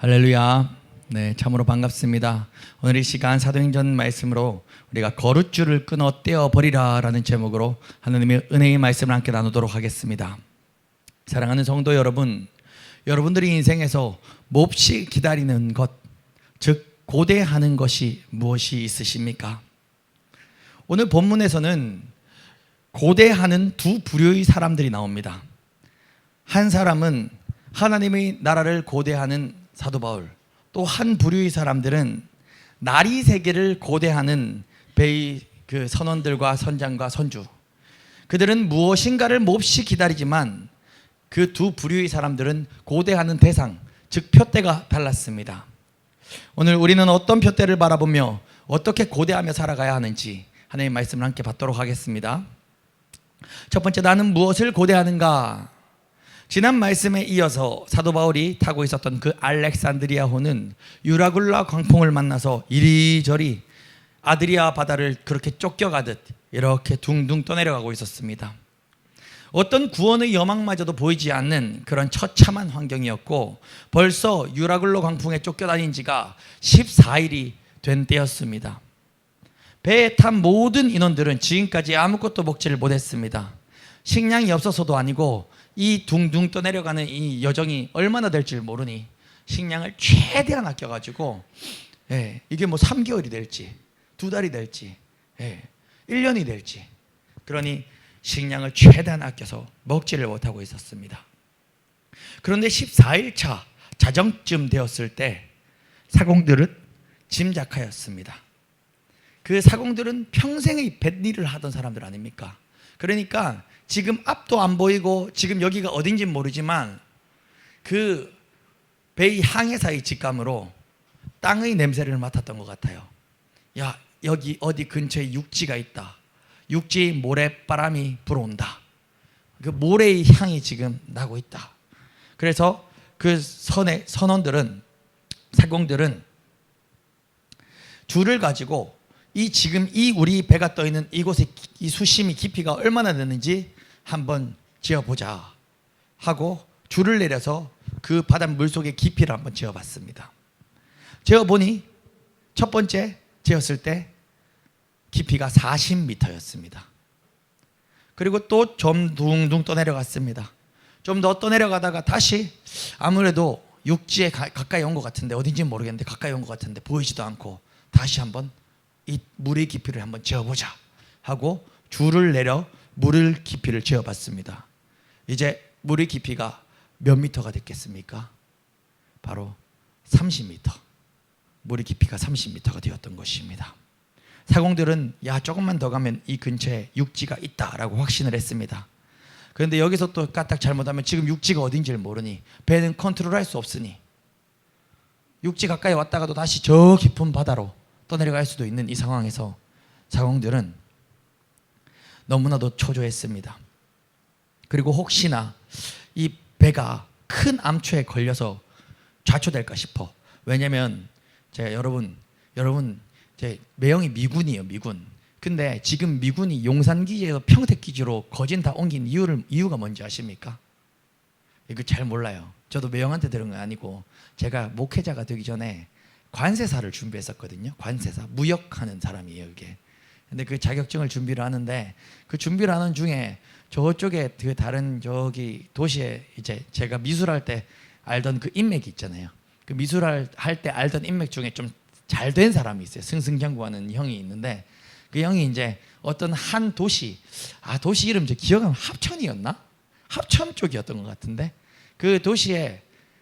할렐루야. 네, 참으로 반갑습니다. 오늘 이 시간 사도행전 말씀으로 우리가 거룻줄을 끊어 떼어버리라 라는 제목으로 하나님의 은혜의 말씀을 함께 나누도록 하겠습니다. 사랑하는 성도 여러분, 여러분들이 인생에서 몹시 기다리는 것, 즉 고대하는 것이 무엇이 있으십니까? 오늘 본문에서는 고대하는 두 부류의 사람들이 나옵니다. 한 사람은 하나님의 나라를 고대하는 사도 바울, 또 한 부류의 사람들은 나리 세계를 고대하는 베이 그 선원들과 선장과 선주, 그들은 무엇인가를 몹시 기다리지만 그 두 부류의 사람들은 고대하는 대상, 즉 표대가 달랐습니다. 오늘 우리는 어떤 표대를 바라보며 어떻게 고대하며 살아가야 하는지 하나님의 말씀을 함께 받도록 하겠습니다. 첫 번째, 나는 무엇을 고대하는가? 지난 말씀에 이어서 사도 바울이 타고 있었던 그 알렉산드리아호는 유라굴라 광풍을 만나서 이리저리 아드리아 바다를 그렇게 쫓겨가듯 이렇게 둥둥 떠내려가고 있었습니다. 어떤 구원의 여망마저도 보이지 않는 그런 처참한 환경이었고, 벌써 유라굴라 광풍에 쫓겨다닌 지가 14일이 된 때였습니다. 배에 탄 모든 인원들은 지금까지 아무것도 먹지를 못했습니다. 식량이 없어서도 아니고 이 둥둥 떠내려가는 이 여정이 얼마나 될지 모르니 식량을 최대한 아껴가지고, 이게 뭐 3개월이 될지 2달이 될지 1년이 될지, 그러니 식량을 최대한 아껴서 먹지를 못하고 있었습니다. 그런데 14일차 자정쯤 되었을 때 사공들은 짐작하였습니다. 그 사공들은 평생의 뱃일을 하던 사람들 아닙니까? 그러니까 지금 앞도 안 보이고 지금 여기가 어딘지는 모르지만 그 배의 항해사의 직감으로 땅의 냄새를 맡았던 것 같아요. 야, 여기 어디 근처에 육지가 있다. 육지 모래바람이 불어온다. 그 모래의 향이 지금 나고 있다. 그래서 그 선원들은, 사공들은 줄을 가지고 지금 우리 배가 떠 있는 이곳의 이 수심이 깊이가 얼마나 되는지 한번 지어보자 하고 줄을 내려서 그 바닷물 속의 깊이를 한번 지어봤습니다. 지어보니 첫 번째 지었을 때 깊이가 40m였습니다. 그리고 또 좀 둥둥 떠내려갔습니다. 좀 더 떠내려가다가 다시 아무래도 육지에 가까이 온 것 같은데, 어딘지는 모르겠는데 가까이 온 것 같은데 보이지도 않고 다시 한번 이 물의 깊이를 한번 재어보자 하고 줄을 내려 물의 깊이를 재어봤습니다. 이제 물의 깊이가 몇 미터가 됐겠습니까? 바로 30m. 물의 깊이가 30m가 되었던 것입니다. 사공들은 조금만 더 가면 이 근처에 육지가 있다라고 확신을 했습니다. 그런데 여기서 또 까딱 잘못하면 지금 육지가 어딘지를 모르니 배는 컨트롤할 수 없으니 육지 가까이 왔다가도 다시 저 깊은 바다로 떠내려갈 수도 있는 이 상황에서 사공들은 너무나도 초조했습니다. 그리고 혹시나 이 배가 큰 암초에 걸려서 좌초될까 싶어. 왜냐면 제가 여러분 제 매형이 미군이에요, 미군. 근데 지금 미군이 용산기지에서 평택기지로 거진 다 옮긴 이유가 뭔지 아십니까? 이거 잘 몰라요. 저도 매형한테 들은 건 아니고 제가 목회자가 되기 전에 관세사를 준비했었거든요. 관세사, 무역하는 사람이에요, 이게. 근데 그 자격증을 준비를 하는데 그 준비를 하는 중에 저쪽에 그 다른 저기 도시에 이제 제가 미술할 때 알던 그 인맥이 있잖아요. 그 미술할 때 알던 인맥 중에 좀 잘 된 사람이 있어요. 승승장구하는 형이 있는데 그 형이 이제 어떤 한 도시 이름 저 기억하면 합천이었나? 합천 쪽이었던 것 같은데 그 도시에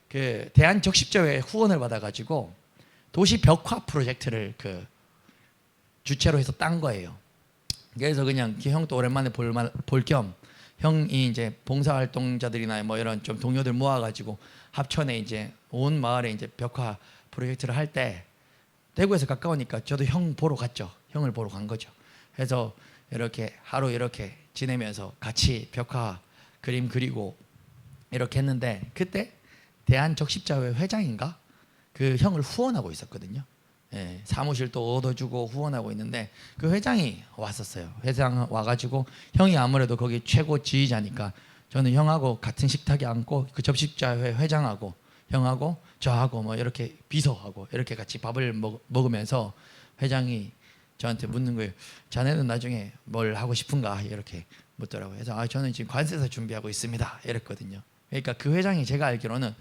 그 대한적십자회 후원을 받아가지고 도시 벽화 프로젝트를 그 주체로 해서 딴 거예요. 그래서 그냥 형도 오랜만에 볼 겸 형이 이제 봉사활동자들이나 뭐 이런 좀 동료들 모아가지고 합천에 이제 온 마을에 이제 벽화 프로젝트를 할 때 대구에서 가까우니까 저도 형 보러 갔죠. 형을 보러 간 거죠. 그래서 이렇게 하루 이렇게 지내면서 같이 벽화 그림 그리고 이렇게 했는데 그때 대한적십자회 회장인가? 그 형을 후원하고 있었거든요. 사무실도 얻어주고 후원하고 있는데 그 회장이 왔었어요. 회장 와가지고 형이 아무래도 거기 최고 지휘자니까 저는 형하고 같은 식탁에 앉고 그 적십자회 회장하고 형하고 저하고 뭐 이렇게 비서하고 이렇게 같이 밥을 먹으면서 회장이 저한테 묻는 거예요. 자네는 나중에 뭘 하고 싶은가 이렇게 묻더라고요. 그래서 저는 지금 관세사 준비하고 있습니다 이랬거든요. 그러니까 그 회장이 제가 알기로는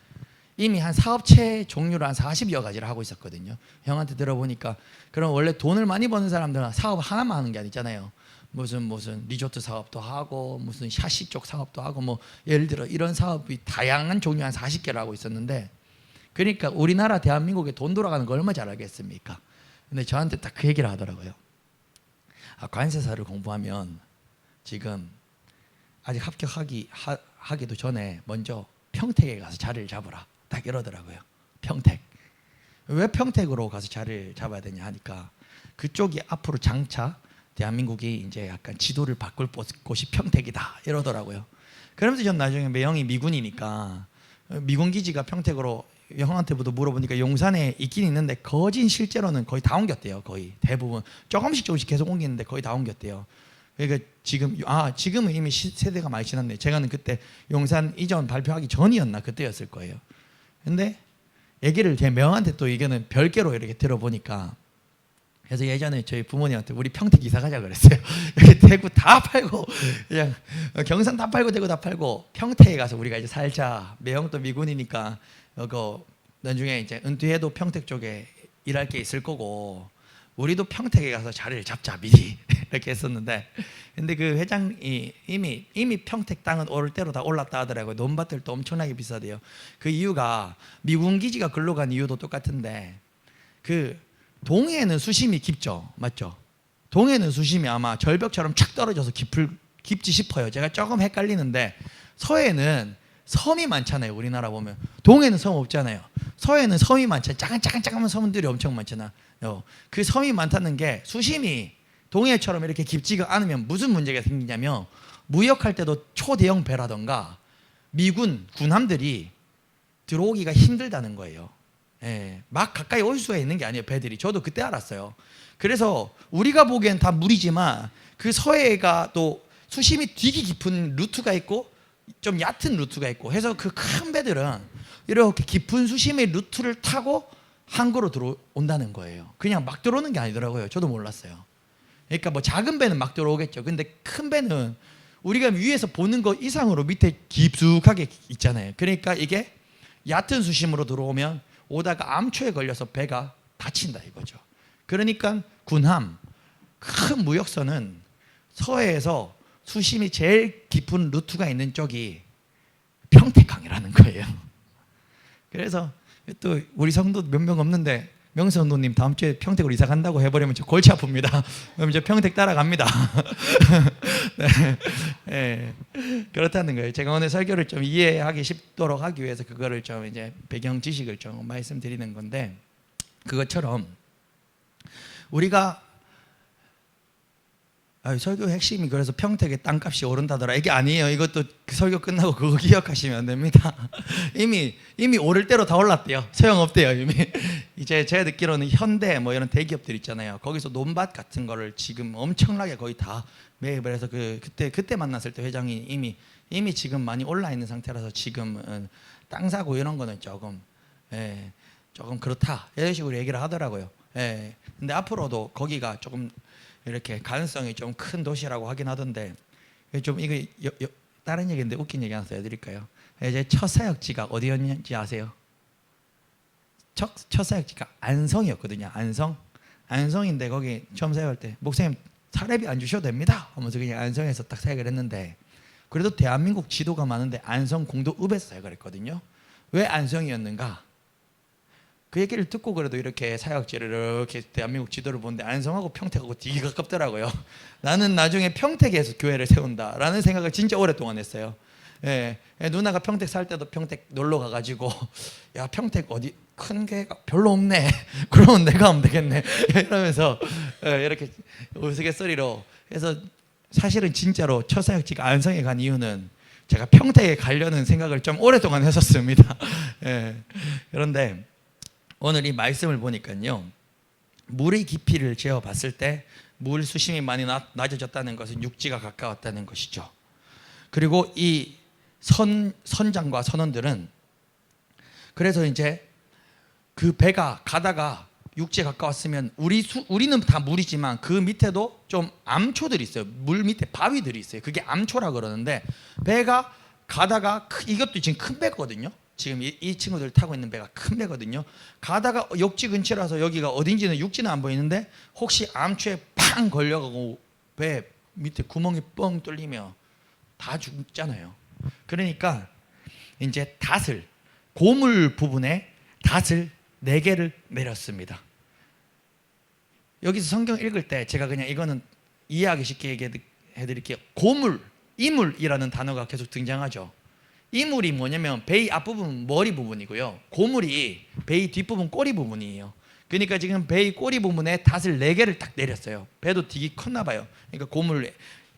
이미 한 사업체 종류를 한 40여 가지를 하고 있었거든요. 형한테 들어보니까 그럼 원래 돈을 많이 버는 사람들은 사업 하나만 하는 게 아니잖아요. 무슨 리조트 사업도 하고 무슨 샤시 쪽 사업도 하고 뭐 예를 들어 이런 사업이 다양한 종류 한 40개를 하고 있었는데, 그러니까 우리나라 대한민국에 돈 돌아가는 거 얼마 잘 알겠습니까? 근데 저한테 딱 그 얘기를 하더라고요. 관세사를 공부하면 지금 아직 하기도 전에 먼저 평택에 가서 자리를 잡으라 딱 이러더라고요. 평택. 왜 평택으로 가서 자리를 잡아야 되냐 하니까 그쪽이 앞으로 장차 대한민국이 이제 약간 지도를 바꿀 곳이 평택이다 이러더라고요. 그러면서 전 나중에 매형이 미군이니까 미군 기지가 평택으로 형한테부터 물어보니까 용산에 있긴 있는데 거진 실제로는 거의 다 옮겼대요. 거의 대부분 조금씩 계속 옮기는데 거의 다 옮겼대요. 그러니까 지금은 이미 세대가 많이 지났네. 제가는 그때 용산 이전 발표하기 전이었나 그때였을 거예요. 근데 얘기를 제 명한테 또 이거는 별개로 이렇게 들어보니까, 그래서 예전에 저희 부모님한테 우리 평택 이사 가자 그랬어요. 여기 대구 다 팔고 그냥 경산 다 팔고 대구 다 팔고 평택에 가서 우리가 이제 살자. 매형도 미군이니까 나중에 이제 은퇴해도 평택 쪽에 일할 게 있을 거고 우리도 평택에 가서 자리를 잡자 미리 이렇게 했었는데, 근데 그 회장이 이미 평택 땅은 오를 대로 다 올랐다 하더라고요. 논밭들도 엄청나게 비싸대요. 그 이유가 미군 기지가 글로 간 이유도 똑같은데 그 동해는 수심이 깊죠, 맞죠? 동해는 수심이 아마 절벽처럼 착 떨어져서 깊지 싶어요. 제가 조금 헷갈리는데 서해는 섬이 많잖아요. 우리나라 보면 동해는 섬 없잖아요. 서해는 섬이 많잖아요. 작은 섬들이 엄청 많잖아요. 그 섬이 많다는 게 수심이 동해처럼 이렇게 깊지가 않으면 무슨 문제가 생기냐면 무역할 때도 초대형 배라던가 미군 군함들이 들어오기가 힘들다는 거예요. 막 가까이 올 수가 있는 게 아니에요. 배들이. 저도 그때 알았어요. 그래서 우리가 보기엔 다 물이지만 그 서해가 또 수심이 되게 깊은 루트가 있고 좀 얕은 루트가 있고 해서 그 큰 배들은 이렇게 깊은 수심의 루트를 타고 항구로 들어온다는 거예요. 그냥 막 들어오는 게 아니더라고요. 저도 몰랐어요. 그러니까 뭐 작은 배는 막 들어오겠죠. 근데 큰 배는 우리가 위에서 보는 것 이상으로 밑에 깊숙하게 있잖아요. 그러니까 이게 얕은 수심으로 들어오면 오다가 암초에 걸려서 배가 다친다 이거죠. 그러니까 군함, 큰 무역선은 서해에서 수심이 제일 깊은 루트가 있는 쪽이 평택항이라는 거예요. 그래서 또 우리 성도 몇 명 없는데 명성도님 다음 주에 평택으로 이사 간다고 해버리면 저 골치 아픕니다. 그럼 이제 평택 따라갑니다. 네. 그렇다는 거예요. 제가 오늘 설교를 좀 이해하기 쉽도록 하기 위해서 그거를 좀 이제 배경 지식을 좀 말씀드리는 건데, 그것처럼 우리가 설교 핵심이 그래서 평택의 땅값이 오른다더라 이게 아니에요. 이것도 그 설교 끝나고 그거 기억하시면 안 됩니다. 이미 오를 대로 다 올랐대요. 소용없대요. 이미 이제 제가 듣기로는 현대 뭐 이런 대기업들 있잖아요. 거기서 논밭 같은 거를 지금 엄청나게 거의 다 매입을 해서 그때 만났을 때 회장이 이미 지금 많이 올라 있는 상태라서 지금은 땅 사고 이런 거는 조금 그렇다 이런 식으로 얘기를 하더라고요. 근데 앞으로도 거기가 조금 이렇게 가능성이 좀 큰 도시라고 하긴 하던데, 좀 이거 다른 얘기인데 웃긴 얘기 하나 해드릴까요? 이제 첫 사역지가 어디였는지 아세요? 첫 사역지가 안성이었거든요. 안성인데 거기 처음 사역할 때 목사님 사례비 안 주셔도 됩니다 하면서 그냥 안성에서 딱 사역을 했는데, 그래도 대한민국 지도가 많은데 안성 공도읍에서 사역을 했거든요. 왜 안성이었는가? 그 얘기를 듣고 그래도 이렇게 사역지를 이렇게 대한민국 지도를 보는데 안성하고 평택하고 되게 가깝더라고요. 나는 나중에 평택에서 교회를 세운다라는 생각을 진짜 오랫동안 했어요. 누나가 평택 살 때도 평택 놀러 가가지고 야 평택 어디 큰 교회가 별로 없네. 그러면 내가 하면 되겠네. 이러면서 이렇게 우스갯소리로 해서, 사실은 진짜로 첫 사역지가 안성에 간 이유는 제가 평택에 가려는 생각을 좀 오랫동안 했었습니다. 그런데 오늘 이 말씀을 보니까요, 물의 깊이를 재어 봤을 때 물 수심이 많이 낮아졌다는 것은 육지가 가까웠다는 것이죠. 그리고 이 선장과 선원들은 그래서 이제 그 배가 가다가 육지에 가까웠으면 우리는 다 물이지만 그 밑에도 좀 암초들이 있어요. 물 밑에 바위들이 있어요. 그게 암초라 그러는데 배가 가다가 이것도 지금 큰 배거든요. 지금 이 친구들 타고 있는 배가 큰 배거든요. 가다가 육지 근처라서 여기가 어딘지는 육지는 안 보이는데 혹시 암초에 팡 걸려가고 배 밑에 구멍이 뻥 뚫리면 다 죽잖아요. 그러니까 이제 닷을 고물 부분에 닷을 4개를 내렸습니다. 여기서 성경 읽을 때 제가 그냥 이거는 이해하기 쉽게 얘기해 드릴게요. 고물, 이물이라는 단어가 계속 등장하죠. 이물이 뭐냐면 베이 앞부분 머리 부분이고요. 고물이 베이 뒷부분 꼬리 부분이에요. 그러니까 지금 베이 꼬리 부분에 닷을 4개를 딱 내렸어요. 배도 되게 컸나 봐요. 그러니까 고물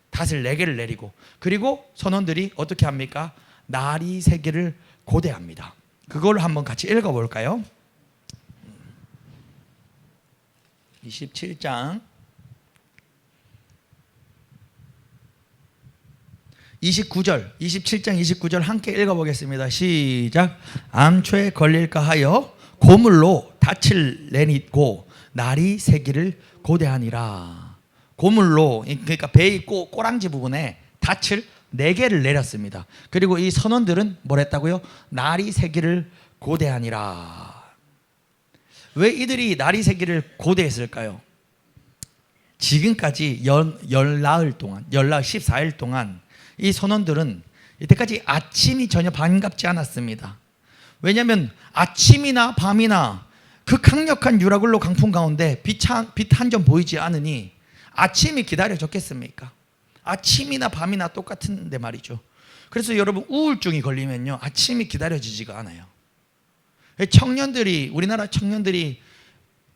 닷을 4개를 내리고, 그리고 선원들이 어떻게 합니까? 나리 3개를 고대합니다. 그걸 한번 같이 읽어볼까요? 27장 29절 27장 29절 함께 읽어보겠습니다. 시작. 암초에 걸릴까 하여 고물로 닻을 내리고 나리 3개를 고대하니라. 고물로, 그러니까 배의 꼬랑지 부분에 닻을 4개를 내렸습니다. 그리고 이 선원들은 뭘 했다고요? 나리 3개를 고대하니라. 왜 이들이 나리 3개를 고대했을까요? 지금까지 열나흘 동안, 열나흘 14일 동안 이 선원들은 이때까지 아침이 전혀 반갑지 않았습니다. 왜냐하면 아침이나 밤이나 그 강력한 유라굴로 강풍 가운데 빛 한 점 보이지 않으니 아침이 기다려졌겠습니까? 아침이나 밤이나 똑같은데 말이죠. 그래서 여러분 우울증이 걸리면요 아침이 기다려지지가 않아요. 청년들이, 우리나라 청년들이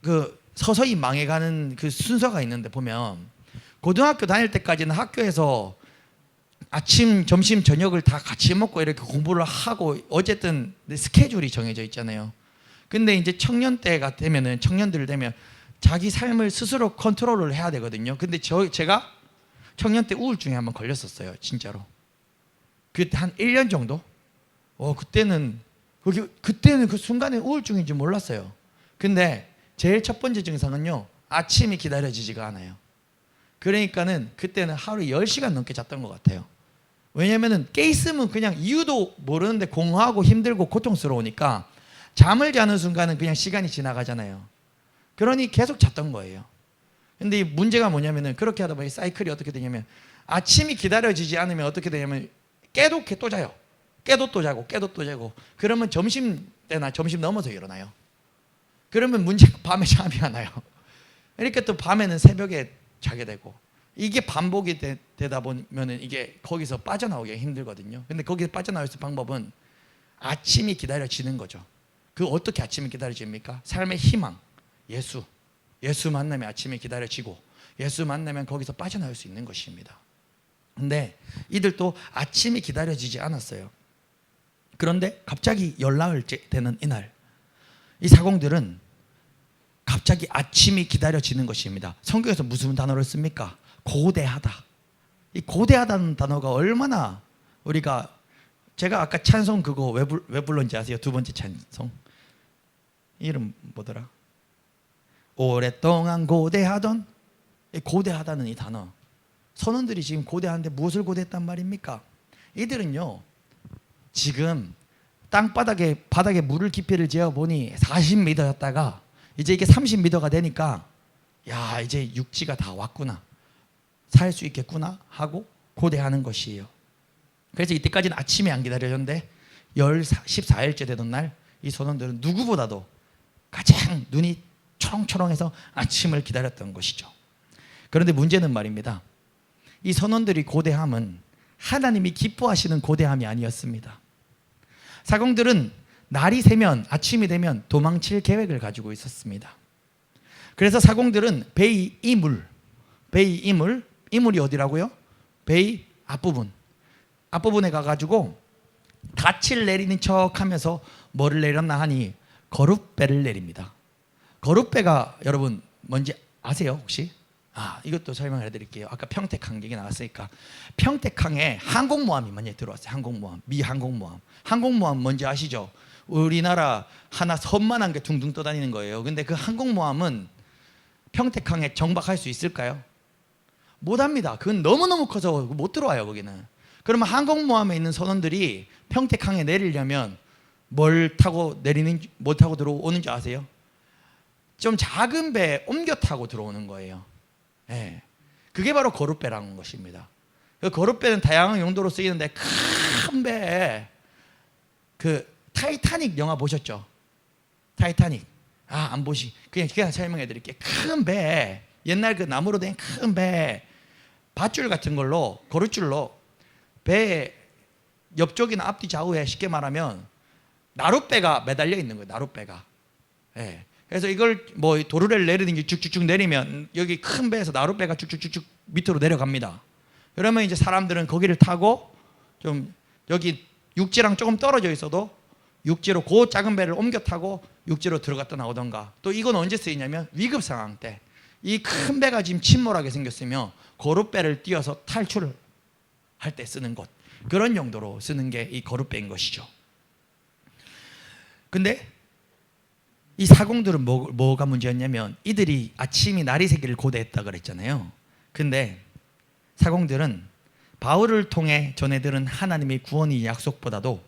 그 서서히 망해가는 그 순서가 있는데 보면 고등학교 다닐 때까지는 학교에서 아침, 점심, 저녁을 다 같이 먹고 이렇게 공부를 하고 어쨌든 스케줄이 정해져 있잖아요. 근데 이제 청년 때가 되면은, 청년들 되면 자기 삶을 스스로 컨트롤을 해야 되거든요. 근데 제가 청년 때 우울증에 한번 걸렸었어요. 진짜로. 그때 한 1년 정도? 그때는 그 순간에 우울증인지 몰랐어요. 근데 제일 첫 번째 증상은요, 아침이 기다려지지가 않아요. 그러니까는 그때는 하루에 10시간 넘게 잤던 것 같아요. 왜냐면은 깨 있으면 그냥 이유도 모르는데 공허하고 힘들고 고통스러우니까 잠을 자는 순간은 그냥 시간이 지나가잖아요. 그러니 계속 잤던 거예요. 근데 이 문제가 뭐냐면은 그렇게 하다 보니 사이클이 어떻게 되냐면 아침이 기다려지지 않으면 어떻게 되냐면 깨도 또 자요. 깨도 또 자고 깨도 또 자고. 그러면 점심 때나 점심 넘어서 일어나요. 그러면 문제가 밤에 잠이 안 와요. 그러니까 또 밤에는 새벽에 자게 되고, 이게 반복이 되다 보면은 이게 거기서 빠져나오기가 힘들거든요. 근데 거기서 빠져나올 수 있는 방법은 아침이 기다려지는 거죠. 그 어떻게 아침이 기다려집니까? 삶의 희망, 예수 만나면 아침이 기다려지고 예수 만나면 거기서 빠져나올 수 있는 것입니다. 근데 이들도 아침이 기다려지지 않았어요. 그런데 갑자기 열나흘째 되는 이날, 이 사공들은 갑자기 아침이 기다려지는 것입니다. 성경에서 무슨 단어를 씁니까? 고대하다. 이 고대하다는 단어가 얼마나 우리가, 제가 아까 찬송 그거 왜 불렀는지 아세요? 두 번째 찬송 이름 뭐더라? 오랫동안 고대하던, 고대하다는 이 단어, 선원들이 지금 고대하는데 무엇을 고대했단 말입니까? 이들은요 지금 바닥에 물을 깊이를 재어보니 40m였다가 이제 이게 30m가 되니까 야 이제 육지가 다 왔구나, 살 수 있겠구나 하고 고대하는 것이에요. 그래서 이때까지는 아침이 안 기다려졌는데 14일째 되던 날 이 선원들은 누구보다도 가장 눈이 초롱초롱해서 아침을 기다렸던 것이죠. 그런데 문제는 말입니다, 이 선원들이 고대함은 하나님이 기뻐하시는 고대함이 아니었습니다. 사공들은 날이 새면, 아침이 되면 도망칠 계획을 가지고 있었습니다. 그래서 사공들은 베이 이물이 어디라고요? 베이 앞부분에 가가지고 닻을 내리는 척하면서 뭐를 내렸나 하니 거룻배를 내립니다. 거룻배가 여러분 뭔지 아세요 혹시? 이것도 설명을 해드릴게요. 아까 평택항 얘기 나왔으니까 평택항에 항공모함이 먼저 들어왔어요. 항공모함, 미 항공모함. 항공모함 뭔지 아시죠? 우리나라 하나 섬만한 게 둥둥 떠다니는 거예요. 근데 그 항공모함은 평택항에 정박할 수 있을까요? 못합니다. 그건 너무너무 커서 못 들어와요. 거기는. 그러면 항공모함에 있는 선원들이 평택항에 내리려면 뭘 타고 뭐 타고 들어오는지 아세요? 좀 작은 배에 옮겨 타고 들어오는 거예요. 예. 그게 바로 거룻배라는 것입니다. 그 거룻배는 다양한 용도로 쓰이는데, 큰 배에, 그 타이타닉 영화 보셨죠? 타이타닉. 안 그냥 설명해 드릴게요. 큰 배, 옛날 그 나무로 된 큰 배, 밧줄 같은 걸로, 거룻줄로 배 옆쪽이나 앞뒤 좌우에 쉽게 말하면 나룻배가 매달려 있는 거예요. 나룻배가. 예. 그래서 이걸 뭐 도르래를 내리든지 쭉쭉쭉 내리면 여기 큰 배에서 나룻배가 쭉쭉쭉쭉 밑으로 내려갑니다. 그러면 이제 사람들은 거기를 타고 좀 여기 육지랑 조금 떨어져 있어도 육지로 그 작은 배를 옮겨 타고 육지로 들어갔다 나오던가, 또 이건 언제 쓰이냐면 위급 상황 때, 이 큰 배가 지금 침몰하게 생겼으면 거룻배를 띄어서 탈출을 할 때 쓰는 것, 그런 용도로 쓰는 게 이 거룻배인 것이죠. 근데 이 사공들은 뭐가 문제였냐면, 이들이 아침이 날이 새기를 고대했다 그랬잖아요. 근데 사공들은 바울을 통해 전해들은 하나님의 구원의 약속보다도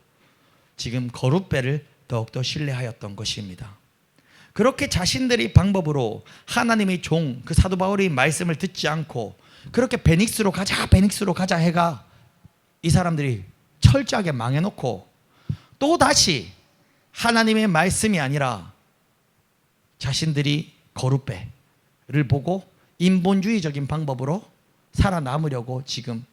지금 거룻배를 더욱더 신뢰하였던 것입니다. 그렇게 자신들의 방법으로 하나님의 종, 그 사도 바울의 말씀을 듣지 않고 그렇게 베닉스로 가자 해가 이 사람들이 철저하게 망해놓고, 또 다시 하나님의 말씀이 아니라 자신들이 거룻배를 보고 인본주의적인 방법으로 살아남으려고 지금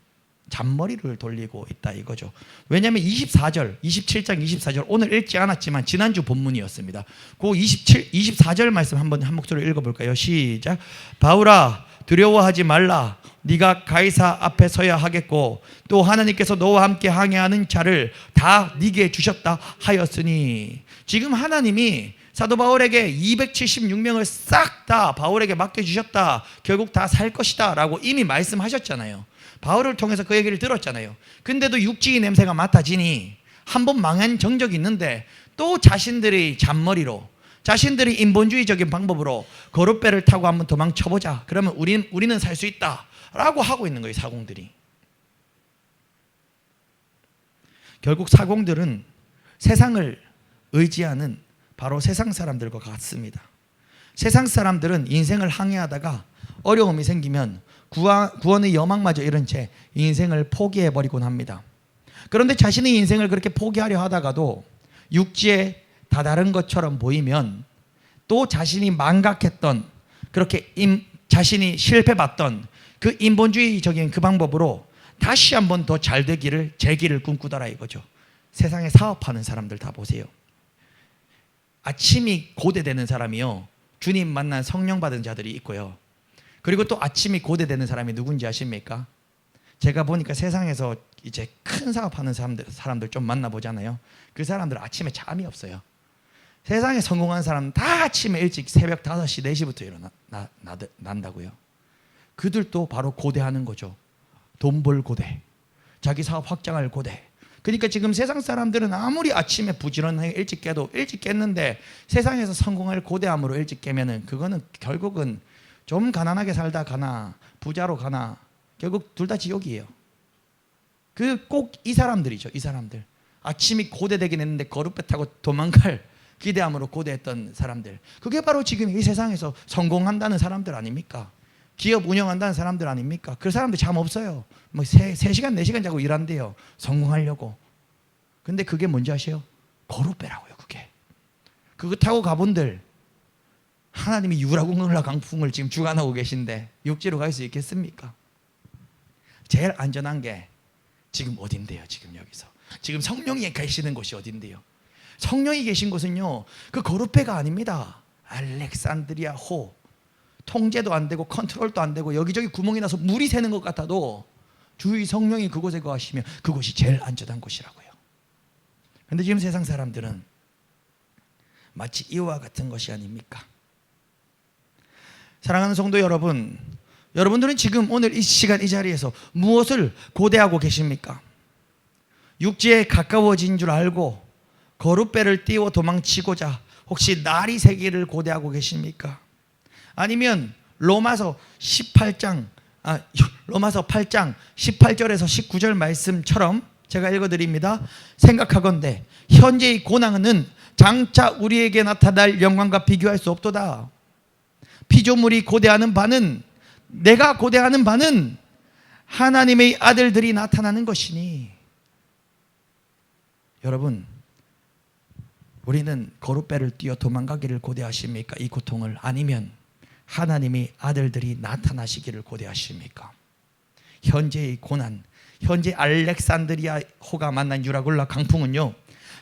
잔머리를 돌리고 있다 이거죠. 왜냐하면 27장 24절 오늘 읽지 않았지만 지난주 본문이었습니다. 그 24절 말씀 한 목소리로 읽어볼까요? 시작. 바울아, 두려워하지 말라. 네가 가이사 앞에 서야 하겠고 또 하나님께서 너와 함께 항해하는 자를 다 네게 주셨다 하였으니, 지금 하나님이 사도 바울에게 276명을 싹 다 바울에게 맡겨주셨다, 결국 다 살 것이다 라고 이미 말씀하셨잖아요. 바울을 통해서 그 얘기를 들었잖아요. 근데도 육지의 냄새가 맡아지니 한번 망한 정적이 있는데 또 자신들의 잔머리로, 자신들의 인본주의적인 방법으로 거룻배를 타고 한번 도망쳐보자, 그러면 우리는 살 수 있다 라고 하고 있는 거예요. 사공들이. 결국 사공들은 세상을 의지하는 바로 세상 사람들과 같습니다. 세상 사람들은 인생을 항해하다가 어려움이 생기면 구원의 여망마저 잃은 채 인생을 포기해버리곤 합니다. 그런데 자신의 인생을 그렇게 포기하려 하다가도 육지에 다다른 것처럼 보이면 또 자신이 망각했던, 그렇게 자신이 실패봤던 그 인본주의적인 그 방법으로 다시 한번 더 잘 되기를, 제 길을 꿈꾸더라 이거죠. 세상에 사업하는 사람들 다 보세요. 아침이 고대되는 사람이요, 주님 만난 성령 받은 자들이 있고요. 그리고 또 아침이 고대되는 사람이 누군지 아십니까? 제가 보니까 세상에서 이제 큰 사업하는 사람들 좀 만나보잖아요. 그 사람들은 아침에 잠이 없어요. 세상에 성공한 사람은 다 아침에 일찍 새벽 5시, 4시부터 일어난다고요. 그들도 바로 고대하는 거죠. 돈 벌 고대, 자기 사업 확장할 고대. 그러니까 지금 세상 사람들은 아무리 아침에 부지런하게 일찍 깨도, 일찍 깼는데 세상에서 성공할 고대함으로 일찍 깨면은 그거는 결국은 좀 가난하게 살다 가나 부자로 가나 결국 둘 다 지옥이에요. 그 꼭 이 사람들이죠. 이 사람들. 아침이 고대되긴 했는데 거룻배 타고 도망갈 기대함으로 고대했던 사람들. 그게 바로 지금 이 세상에서 성공한다는 사람들 아닙니까? 기업 운영한다는 사람들 아닙니까? 그 사람들 잠 없어요. 뭐 3시간 4시간 자고 일한대요, 성공하려고. 근데 그게 뭔지 아세요? 거룻배라고요. 그게. 그거 타고 가본들 하나님이 유라궁을라 강풍을 지금 주관하고 계신데 육지로 갈 수 있겠습니까? 제일 안전한 게 지금 어딘데요? 지금 여기서 지금 성령이 계시는 곳이 어딘데요? 성령이 계신 곳은요, 그 거룻배가 아닙니다. 알렉산드리아 호, 통제도 안 되고 컨트롤도 안 되고 여기저기 구멍이 나서 물이 새는 것 같아도 주의 성령이 그곳에 거하시면 그곳이 제일 안전한 곳이라고요. 그런데 지금 세상 사람들은 마치 이와 같은 것이 아닙니까? 사랑하는 성도 여러분, 여러분들은 지금 오늘 이 시간 이 자리에서 무엇을 고대하고 계십니까? 육지에 가까워진 줄 알고 거룻배를 띄워 도망치고자 혹시 날이 새기를 고대하고 계십니까? 아니면 로마서 8장 18절에서 19절 말씀처럼 제가 읽어드립니다. 생각하건대 현재의 고난은 장차 우리에게 나타날 영광과 비교할 수 없도다. 피조물이 고대하는 바는, 내가 고대하는 바는 하나님의 아들들이 나타나는 것이니. 여러분, 우리는 거룻배를 띄어 도망가기를 고대하십니까? 이 고통을. 아니면 하나님의 아들들이 나타나시기를 고대하십니까? 현재의 고난, 현재 알렉산드리아 호가 만난 유라굴라 강풍은요,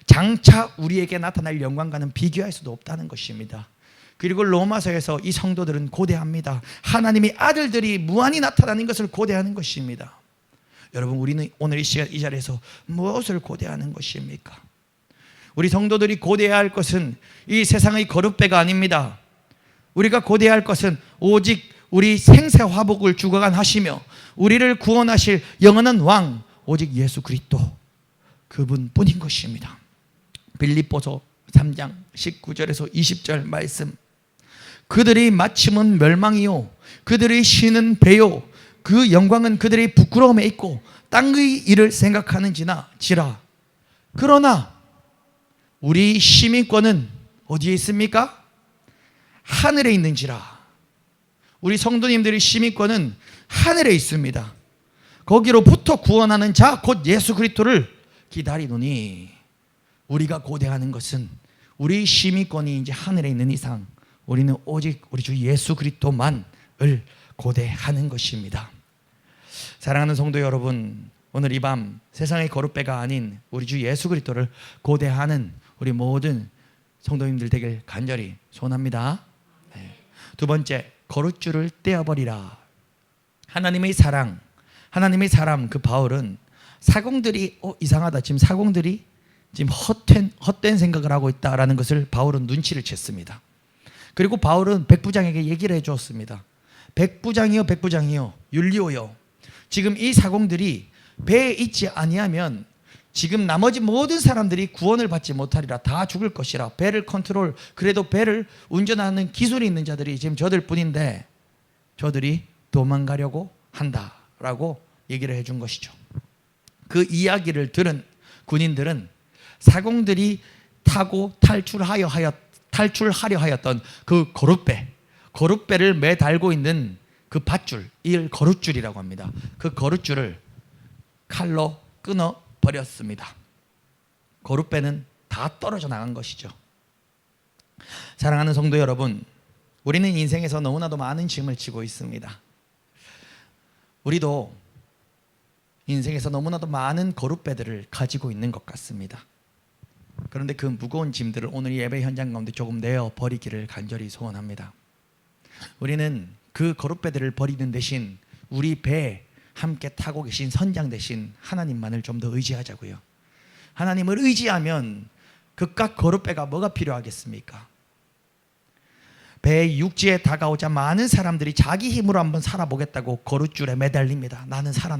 장차 우리에게 나타날 영광과는 비교할 수도 없다는 것입니다. 그리고 로마서에서 이 성도들은 고대합니다. 하나님의 아들들이 무한히 나타나는 것을 고대하는 것입니다. 여러분, 우리는 오늘 이 시간 이 자리에서 무엇을 고대하는 것입니까? 우리 성도들이 고대해야 할 것은 이 세상의 거룻배가 아닙니다. 우리가 고대해야 할 것은 오직 우리 생사화복을 주관하시며 우리를 구원하실 영원한 왕, 오직 예수 그리스도, 그분뿐인 것입니다. 빌립보서 3장 19절에서 20절 말씀, 그들의 마침은 멸망이요 그들의 쉬는 배요 그 영광은 그들의 부끄러움에 있고 땅의 일을 생각하는지나 지라. 그러나 우리 시민권은 어디에 있습니까? 하늘에 있는지라. 우리 성도님들의 시민권은 하늘에 있습니다. 거기로부터 구원하는 자 곧 예수 그리스도를 기다리노니. 우리가 고대하는 것은 우리 시민권이 이제 하늘에 있는 이상 우리는 오직 우리 주 예수 그리스도만을 고대하는 것입니다. 사랑하는 성도 여러분, 오늘 이 밤 세상의 거룻배가 아닌 우리 주 예수 그리스도를 고대하는 우리 모든 성도님들 되길 간절히 소원합니다. 네. 두 번째, 거룻줄을 떼어버리라. 하나님의 사랑, 하나님의 사람 그 바울은 사공들이 이상하다, 지금 사공들이 지금 헛된 생각을 하고 있다라는 것을 바울은 눈치를 챘습니다. 그리고 바울은 백부장에게 얘기를 해주었습니다. 백부장이요 율리오요, 지금 이 사공들이 배에 있지 아니하면 지금 나머지 모든 사람들이 구원을 받지 못하리라. 다 죽을 것이라. 배를 컨트롤, 그래도 배를 운전하는 기술이 있는 자들이 지금 저들 뿐인데 저들이 도망가려고 한다라고 얘기를 해준 것이죠. 그 이야기를 들은 군인들은 사공들이 타고 탈출하려 하였던 그 거룻배를 매달고 있는 그 밧줄, 이를 거룻줄이라고 합니다. 그 거룻줄을 칼로 끊어 버렸습니다. 거룻배는 다 떨어져 나간 것이죠. 사랑하는 성도 여러분, 우리는 인생에서 너무나도 많은 짐을 지고 있습니다. 우리도 인생에서 너무나도 많은 거룻배들을 가지고 있는 것 같습니다. 그런데 그 무거운 짐들을 오늘 예배 현장 가운데 조금 내어 버리기를 간절히 소원합니다. 우리는 그 거룻배들을 버리는 대신 우리 배에 함께 타고 계신 선장 대신 하나님만을 좀 더 의지하자고요. 하나님을 의지하면 그깟 거룻배가 뭐가 필요하겠습니까? 배의 육지에 다가오자 많은 사람들이 자기 힘으로 한번 살아보겠다고 거룻줄에 매달립니다. 나는 살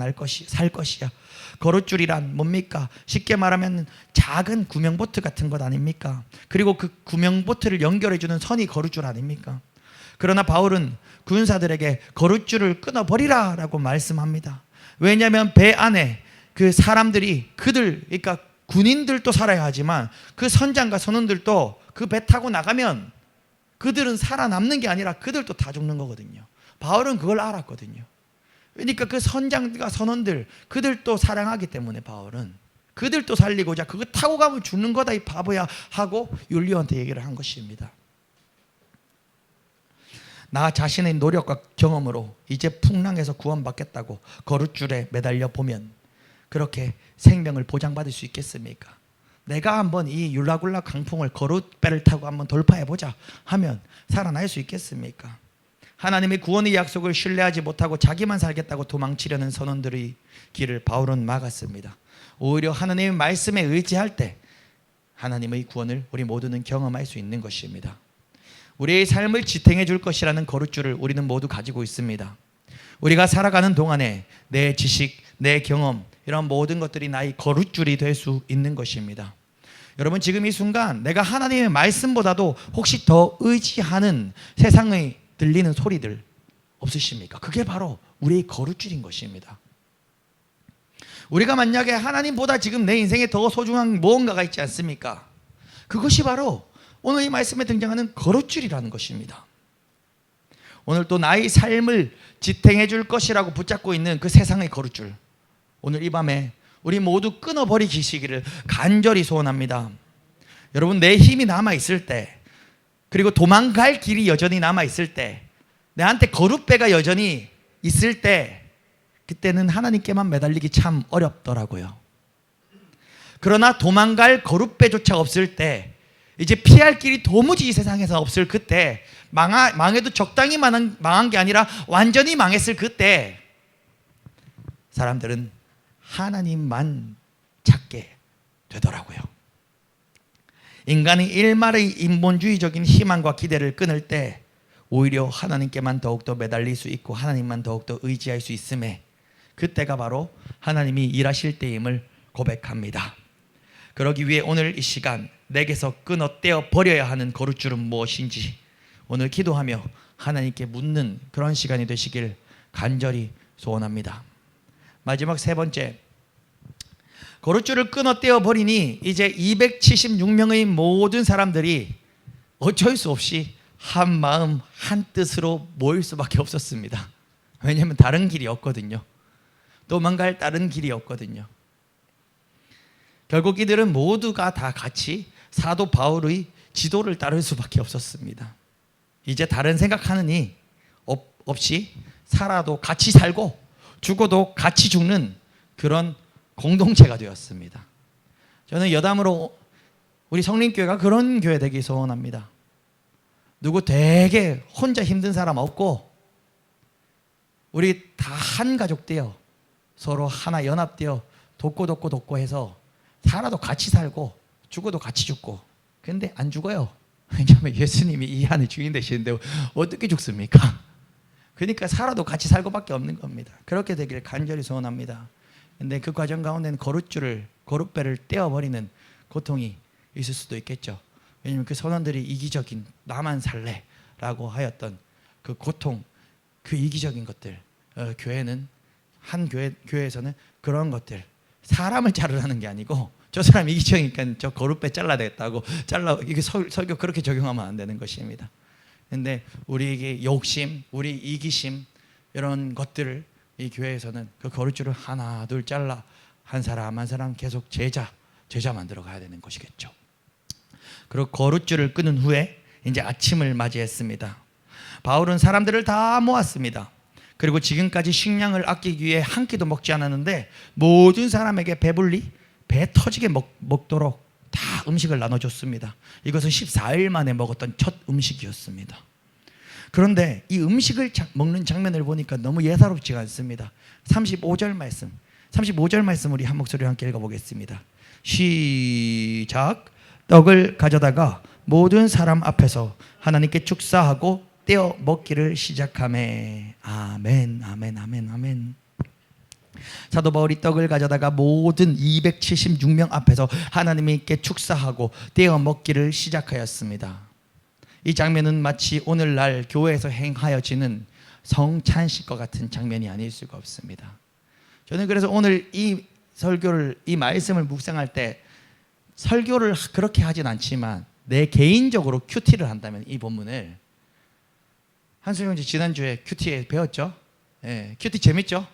것이야. 거룻줄이란 뭡니까? 쉽게 말하면 작은 구명보트 같은 것 아닙니까? 그리고 그 구명보트를 연결해주는 선이 거룻줄 아닙니까? 그러나 바울은 군사들에게 거룻줄을 끊어버리라 라고 말씀합니다. 왜냐하면 배 안에 그 사람들이 그러니까 군인들도 살아야 하지만 그 선장과 선원들도 그 배 타고 나가면 그들은 살아남는 게 아니라 그들도 다 죽는 거거든요. 바울은 그걸 알았거든요. 그러니까 그 선장과 선원들, 그들도 사랑하기 때문에 바울은 그들도 살리고자 그거 타고 가면 죽는 거다 이 바보야 하고 율리오한테 얘기를 한 것입니다. 나 자신의 노력과 경험으로 이제 풍랑에서 구원받겠다고 거룻줄에 매달려 보면 그렇게 생명을 보장받을 수 있겠습니까? 내가 한번 이 율라굴라 강풍을 거룻배를 타고 한번 돌파해보자 하면 살아날 수 있겠습니까? 하나님의 구원의 약속을 신뢰하지 못하고 자기만 살겠다고 도망치려는 선원들의 길을 바울은 막았습니다. 오히려 하나님의 말씀에 의지할 때 하나님의 구원을 우리 모두는 경험할 수 있는 것입니다. 우리의 삶을 지탱해 줄 것이라는 거룻줄을 우리는 모두 가지고 있습니다. 우리가 살아가는 동안에 내 지식, 내 경험, 이런 모든 것들이 나의 거룻줄이 될 수 있는 것입니다. 여러분 지금 이 순간 내가 하나님의 말씀보다도 혹시 더 의지하는 세상의 들리는 소리들 없으십니까? 그게 바로 우리의 거루줄인 것입니다. 우리가 만약에 하나님보다 지금 내 인생에 더 소중한 무언가가 있지 않습니까? 그것이 바로 오늘 이 말씀에 등장하는 거루줄이라는 것입니다. 오늘 또 나의 삶을 지탱해 줄 것이라고 붙잡고 있는 그 세상의 거루줄, 오늘 이 밤에 우리 모두 끊어버리시기를 간절히 소원합니다. 여러분, 내 힘이 남아있을 때, 그리고 도망갈 길이 여전히 남아있을 때, 내한테 거룻배가 여전히 있을 때, 그때는 하나님께만 매달리기 참 어렵더라고요. 그러나 도망갈 거룻배조차 없을 때, 이제 피할 길이 도무지 이 세상에서 없을 그때, 망해도 적당히 망한 게 아니라 완전히 망했을 그때, 사람들은 하나님만 찾게 되더라고요. 인간이 일말의 인본주의적인 희망과 기대를 끊을 때 오히려 하나님께만 더욱더 매달릴 수 있고 하나님만 더욱더 의지할 수 있음에, 그때가 바로 하나님이 일하실 때임을 고백합니다. 그러기 위해 오늘 이 시간 내게서 끊어 떼어 버려야 하는 거룻줄은 무엇인지 오늘 기도하며 하나님께 묻는 그런 시간이 되시길 간절히 소원합니다. 마지막 세 번째, 거룻줄을 끊어 떼어 버리니 이제 276명의 모든 사람들이 어쩔 수 없이 한 마음 한 뜻으로 모일 수밖에 없었습니다. 왜냐하면 다른 길이 없거든요. 도망갈 다른 길이 없거든요. 결국 이들은 모두가 다 같이 사도 바울의 지도를 따를 수밖에 없었습니다. 이제 다른 생각하느니 없이 살아도 같이 살고 죽어도 같이 죽는 그런 공동체가 되었습니다. 저는 여담으로 우리 성림교회가 그런 교회 되기 소원합니다. 누구 되게 혼자 힘든 사람 없고 우리 다 한 가족 되어 서로 하나 연합되어 돕고 해서 살아도 같이 살고 죽어도 같이 죽고. 근데 안 죽어요. 왜냐하면 예수님이 이 안에 주인 되시는데 어떻게 죽습니까? 그러니까 살아도 같이 살고밖에 없는 겁니다. 그렇게 되기를 간절히 소원합니다. 근데 그 과정 가운데는 거룻배를 떼어버리는 고통이 있을 수도 있겠죠. 왜냐하면 그 선원들이 이기적인 나만 살래라고 하였던 그 고통, 그 이기적인 것들, 교회는 한 교회에서는 그런 것들, 사람을 자르라는 게 아니고 저 사람 이기적이니까 저 거룻배 잘라야 되겠다고 이게 설교 그렇게 적용하면 안 되는 것입니다. 근데 우리에게 욕심, 우리 이기심 이런 것들을 이 교회에서는 그 거룻줄을 하나 둘 잘라 한 사람 한 사람 계속 제자 만들어 가야 되는 것이겠죠. 그리고 거룻줄을 끊은 후에 이제 아침을 맞이했습니다. 바울은 사람들을 다 모았습니다. 그리고 지금까지 식량을 아끼기 위해 한 끼도 먹지 않았는데 모든 사람에게 배불리 배 터지게 먹도록 다 음식을 나눠줬습니다. 이것은 14일 만에 먹었던 첫 음식이었습니다. 그런데 이 음식을 먹는 장면을 보니까 너무 예사롭지가 않습니다. 35절 말씀 우리 한 목소리로 함께 읽어보겠습니다. 시작. 떡을 가져다가 모든 사람 앞에서 하나님께 축사하고 떼어 먹기를 시작하매. 아멘, 아멘, 아멘, 아멘. 사도 바울이 떡을 가져다가 모든 276명 앞에서 하나님께 축사하고 떼어 먹기를 시작하였습니다. 이 장면은 마치 오늘날 교회에서 행하여지는 성찬식과 같은 장면이 아닐 수가 없습니다. 저는 그래서 오늘 이 설교를, 이 말씀을 묵상할 때 설교를 그렇게 하진 않지만 내 개인적으로 큐티를 한다면 이 본문을, 한수영 씨 지난주에 큐티에 배웠죠? 네, 큐티 재밌죠?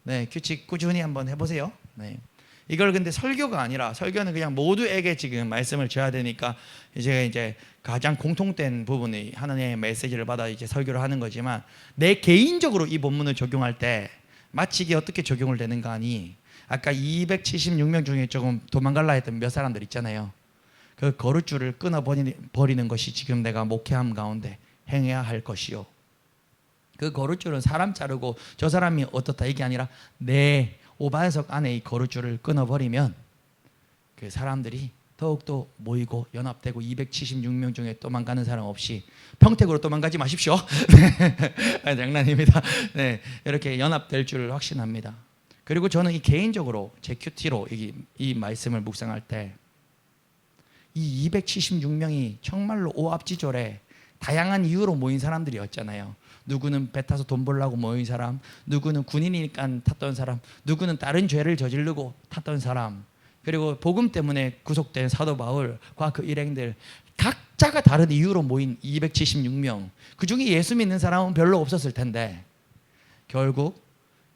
네, 큐티 꾸준히 한번 해보세요. 네. 이걸 근데 설교가 아니라, 설교는 그냥 모두에게 지금 말씀을 줘야 되니까 이제 가장 공통된 부분이 하나님의 메시지를 받아 이제 설교를 하는 거지만, 내 개인적으로 이 본문을 적용할 때 마치 이게 어떻게 적용을 되는가 하니, 아까 276명 중에 조금 도망갈라 했던 몇 사람들 있잖아요. 그 거룻줄을 끊어버리는 것이 지금 내가 목회함 가운데 행해야 할 것이요. 그 거룻줄은 사람 자르고 저 사람이 어떻다 이게 아니라 내 오반석 안에 이 거룻줄을 끊어버리면 그 사람들이 더욱더 모이고 연합되고 276명 중에 도망가는 사람 없이, 평택으로 도망가지 마십시오. 네, 장난입니다. 네, 이렇게 연합될 줄 확신합니다. 그리고 저는 이 개인적으로 제 큐티로 이 말씀을 묵상할 때 이 276명이 정말로 오합지졸에 다양한 이유로 모인 사람들이었잖아요. 누구는 배 타서 돈 벌려고 모인 사람, 누구는 군인이니까 탔던 사람, 누구는 다른 죄를 저지르고 탔던 사람, 그리고 복음 때문에 구속된 사도 바울과 그 일행들, 각자가 다른 이유로 모인 276명. 그중에 예수 믿는 사람은 별로 없었을 텐데 결국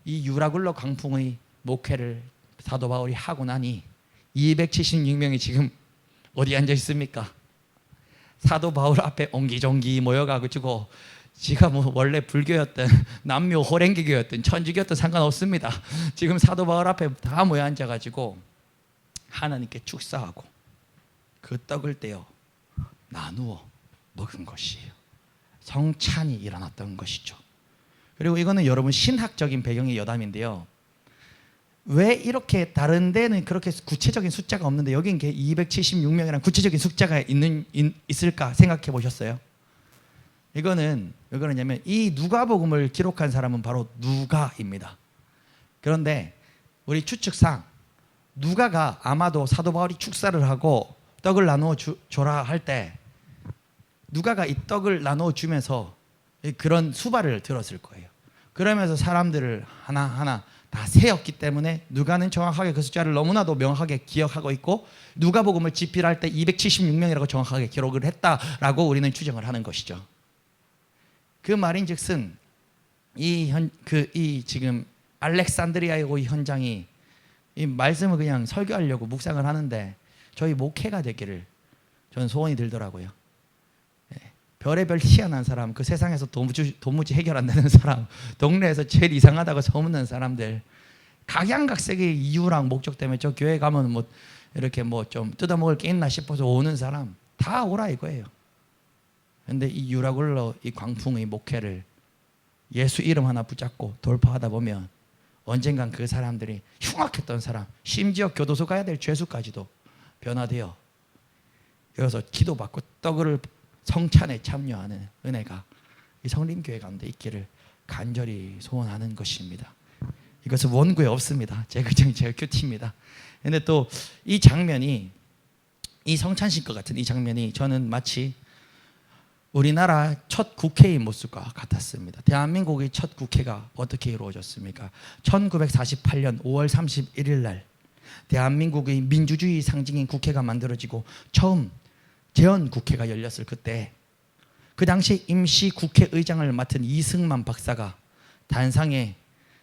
이 유라굴로 광풍의 목회를 사도 바울이 하고 나니 276명이 지금 어디 앉아 있습니까? 사도 바울 앞에 옹기종기 모여가지고 지가 뭐 원래 불교였든 남묘 호랭기교였든 천주교였든 상관없습니다. 지금 사도 바울 앞에 다 모여 앉아가지고 하나님께 축사하고 그 떡을 떼어 나누어 먹은 것이에요. 성찬이 일어났던 것이죠. 그리고 이거는 여러분 신학적인 배경의 여담인데요. 왜 이렇게 다른 데는 그렇게 구체적인 숫자가 없는데 여긴 276명이라는 구체적인 숫자가 있을까 생각해 보셨어요? 이거는 왜 그러냐면 이 누가복음을 기록한 사람은 바로 누가입니다. 그런데 우리 추측상 누가가 아마도 사도 바울이 축사를 하고 떡을 나누어 줘라 할 때 누가가 이 떡을 나누어 주면서 그런 수발을 들었을 거예요. 그러면서 사람들을 하나하나 다 세었기 때문에 누가는 정확하게 그 숫자를 너무나도 명확하게 기억하고 있고 누가복음을 집필할 때 276명이라고 정확하게 기록을 했다라고 우리는 추정을 하는 것이죠. 그 말인즉슨 이 지금 알렉산드리아의 이 현장이 이 말씀을 그냥 설교하려고 묵상을 하는데 저희 목회가 되기를 저는 소원이 들더라고요. 별의별 희한한 사람, 그 세상에서 도무지 해결 안 되는 사람, 동네에서 제일 이상하다고 소문난 사람들, 각양각색의 이유랑 목적 때문에 저 교회 가면 뭐 이렇게 뭐 좀 뜯어먹을 게 있나 싶어서 오는 사람 다 오라 이거예요. 그런데 이 유라굴로 이 광풍의 목회를 예수 이름 하나 붙잡고 돌파하다 보면 언젠간 그 사람들이 흉악했던 사람, 심지어 교도소 가야 될 죄수까지도 변화되어 여기서 기도받고 떡을 성찬에 참여하는 은혜가 이 성림교회 가운데 있기를 간절히 소원하는 것입니다. 이것은 원고에 없습니다. 제 큐티입니다. 그런데 또 이 장면이, 이 성찬식과 같은 이 장면이 저는 마치 우리나라 첫 국회의 모습과 같았습니다. 대한민국의 첫 국회가 어떻게 이루어졌습니까? 1948년 5월 31일 날 대한민국의 민주주의 상징인 국회가 만들어지고 처음 재헌국회가 열렸을 그때 그 당시 임시 국회의장을 맡은 이승만 박사가 단상에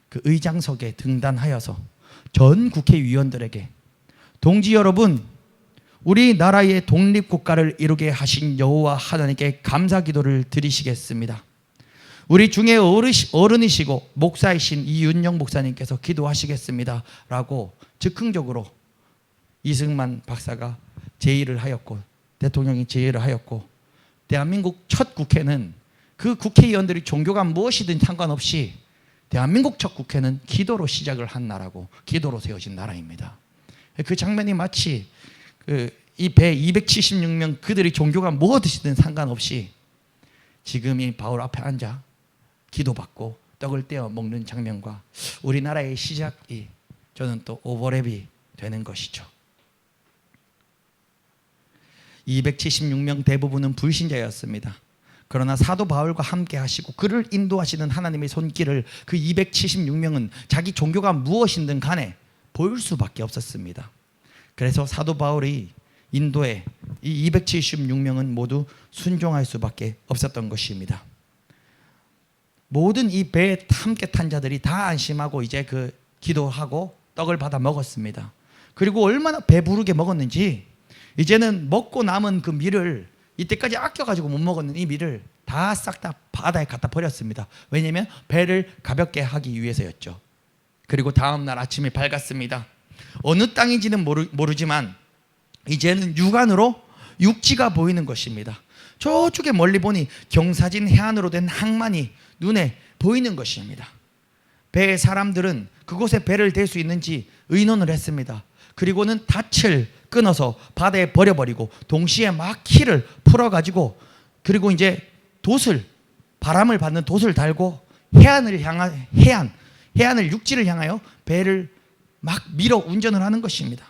그 의장석에 등단하여서 전 국회의원들에게 동지 여러분, 우리나라의 독립국가를 이루게 하신 여호와 하나님께 감사기도를 드리시겠습니다. 우리 중에 어른이시고 목사이신 이윤영 목사님께서 기도하시겠습니다 라고 즉흥적으로 이승만 박사가 제의를 하였고 대통령이 제의를 하였고 대한민국 첫 국회는 그 국회의원들이 종교가 무엇이든 상관없이 대한민국 첫 국회는 기도로 시작을 한 나라고 기도로 세워진 나라입니다. 그 장면이 마치 이 배 276명 그들이 종교가 무엇이든 상관없이 지금 이 바울 앞에 앉아 기도받고 떡을 떼어 먹는 장면과 우리나라의 시작이 저는 또 오버랩이 되는 것이죠. 276명 대부분은 불신자였습니다. 그러나 사도 바울과 함께 하시고 그를 인도하시는 하나님의 손길을 그 276명은 자기 종교가 무엇이든 간에 보일 수밖에 없었습니다. 그래서 사도 바울이 인도에 이 276명은 모두 순종할 수밖에 없었던 것입니다. 모든 이 배에 함께 탄 자들이 다 안심하고 이제 그 기도하고 떡을 받아 먹었습니다. 그리고 얼마나 배부르게 먹었는지 이제는 먹고 남은 그 밀을 이때까지 아껴가지고 못 먹었는 이 밀을 다 싹 다 바다에 갖다 버렸습니다. 왜냐하면 배를 가볍게 하기 위해서였죠. 그리고 다음 날 아침이 밝았습니다. 어느 땅인지는 모르지만 이제는 육안으로 육지가 보이는 것입니다. 저쪽에 멀리 보니 경사진 해안으로 된 항만이 눈에 보이는 것입니다. 배의 사람들은 그곳에 배를 댈 수 있는지 의논을 했습니다. 그리고는 닻을 끊어서 바다에 버려버리고 동시에 막 키를 풀어가지고 그리고 이제 바람을 받는 돛을 달고 해안을 육지를 향하여 배를 막 밀어 운전을 하는 것입니다.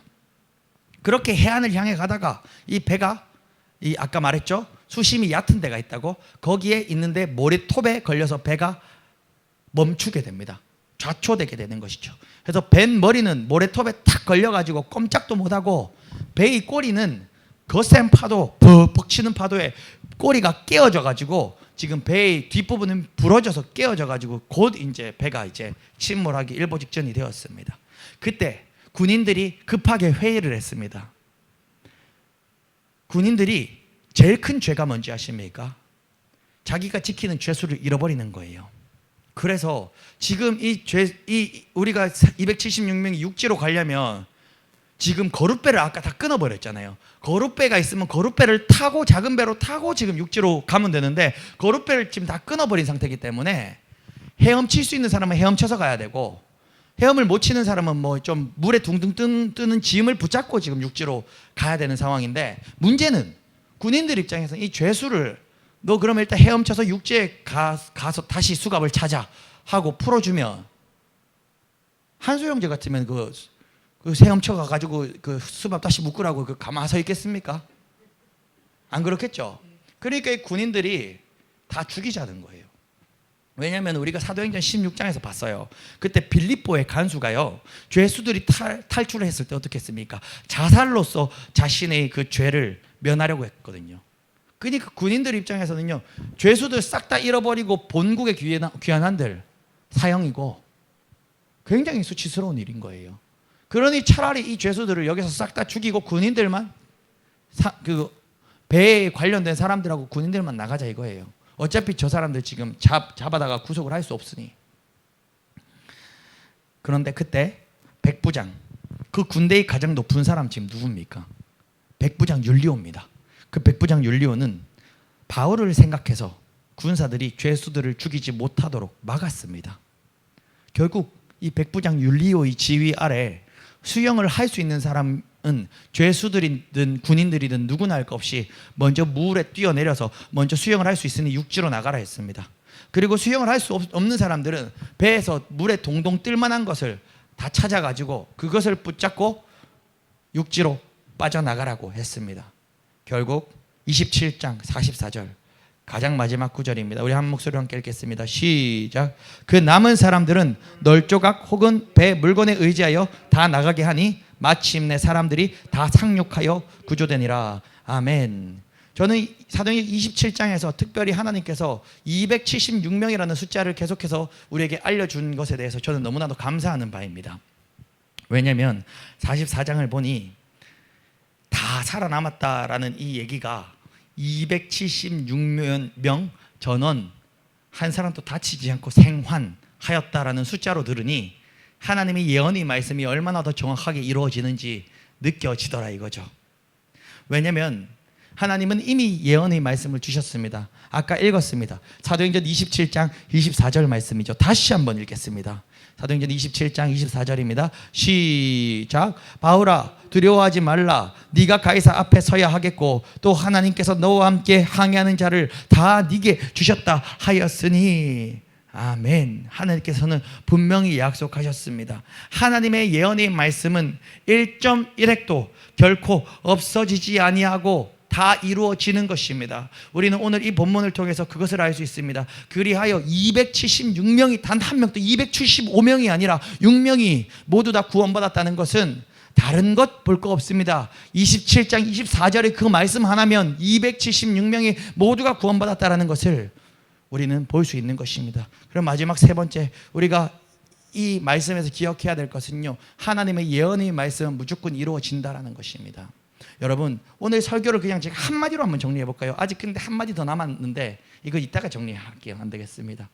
그렇게 해안을 향해 가다가 이 배가 이 아까 말했죠, 수심이 얕은 데가 있다고. 거기에 있는데 모래톱에 걸려서 배가 멈추게 됩니다. 좌초되게 되는 것이죠. 그래서 배 머리는 모래톱에 탁 걸려가지고 꼼짝도 못하고, 배의 꼬리는 거센 파도, 벅벅 치는 파도에 꼬리가 깨어져가지고 지금 배의 뒷부분은 부러져서 깨어져가지고 곧 이제 배가 이제 침몰하기 일보 직전이 되었습니다. 그때 군인들이 급하게 회의를 했습니다. 군인들이 제일 큰 죄가 뭔지 아십니까? 자기가 지키는 죄수를 잃어버리는 거예요. 그래서 지금 우리가 276명이 육지로 가려면 지금 거룻배를 아까 다 끊어버렸잖아요. 거룻배가 있으면 거룻배를 타고 작은 배로 타고 지금 육지로 가면 되는데, 거룻배를 지금 다 끊어버린 상태이기 때문에 헤엄칠 수 있는 사람은 헤엄쳐서 가야 되고, 헤엄을 못 치는 사람은 뭐 좀 물에 둥둥 뜨는 짐을 붙잡고 지금 육지로 가야 되는 상황인데, 문제는 군인들 입장에서 이 죄수를 너 그러면 일단 헤엄쳐서 육지에 가서 다시 수갑을 찾아 하고 풀어주면, 한소영제 같으면 그 헤엄쳐 가가지고 그 수갑 다시 묶으라고 가만 서 있겠습니까? 안 그렇겠죠. 그러니까 이 군인들이 다 죽이자는 거예요. 왜냐하면 우리가 사도행전 16장에서 봤어요. 그때 빌립보의 간수가요, 죄수들이 탈출을 했을 때 어떻게 했습니까? 자살로서 자신의 그 죄를 면하려고 했거든요. 그러니까 군인들 입장에서는요, 죄수들 싹 다 잃어버리고 본국의 귀한 한들 사형이고 굉장히 수치스러운 일인 거예요. 그러니 차라리 이 죄수들을 여기서 싹 다 죽이고 군인들만 그 배에 관련된 사람들하고 군인들만 나가자 이거예요. 어차피 저 사람들 지금 잡아다가 구속을 할 수 없으니. 그런데 그때 백부장, 그 군대의 가장 높은 사람 지금 누굽니까? 백부장 율리오입니다. 그 백부장 율리오는 바울을 생각해서 군사들이 죄수들을 죽이지 못하도록 막았습니다. 결국 이 백부장 율리오의 지휘 아래 수영을 할 수 있는 사람은 죄수들이든 군인들이든 누구나 할 것 없이 먼저 물에 뛰어내려서 먼저 수영을 할 수 있으니 육지로 나가라 했습니다. 그리고 수영을 할 수 없는 사람들은 배에서 물에 동동 뜰 만한 것을 다 찾아가지고 그것을 붙잡고 육지로 빠져나가라고 했습니다. 결국 27장 44절 가장 마지막 구절입니다. 우리 한 목소리로 함께 읽겠습니다. 시작. 그 남은 사람들은 널조각 혹은 배 물건에 의지하여 다 나가게 하니 마침내 사람들이 다 상륙하여 구조되니라. 아멘. 저는 사도행전 27장에서 특별히 하나님께서 276명이라는 숫자를 계속해서 우리에게 알려준 것에 대해서 저는 너무나도 감사하는 바입니다. 왜냐하면 44장을 보니 다 살아남았다라는 이 얘기가 276명 전원 한 사람도 다치지 않고 생還하였다라는 숫자로 들으니 하나님의 예언의 말씀이 얼마나 더 정확하게 이루어지는지 느껴지더라 이거죠. 왜냐하면 하나님은 이미 예언의 말씀을 주셨습니다. 아까 읽었습니다. 사도행전 27장 24절 말씀이죠. 다시 한번 읽겠습니다. 사도행전 27장 24절입니다. 시작. 바울아 두려워하지 말라. 네가 가이사 앞에 서야 하겠고 또 하나님께서 너와 함께 항해하는 자를 다 네게 주셨다 하였으니. 아멘. 하나님께서는 분명히 약속하셨습니다. 하나님의 예언의 말씀은 1.1핵도 결코 없어지지 아니하고 다 이루어지는 것입니다. 우리는 오늘 이 본문을 통해서 그것을 알 수 있습니다. 그리하여 276명이 단 한 명도 275명이 아니라 6명이 모두 다 구원받았다는 것은 다른 것 볼 거 없습니다. 27장 24절에 그 말씀 하나면 276명이 모두가 구원받았다는 것을 우리는 볼 수 있는 것입니다. 그럼 마지막 세 번째 우리가 이 말씀에서 기억해야 될 것은요, 하나님의 예언의 말씀은 무조건 이루어진다라는 것입니다. 여러분 오늘 설교를 그냥 제가 한마디로 한번 정리해 볼까요? 아직 근데 한마디 더 남았는데 이거 이따가 정리할게요. 안 되겠습니다.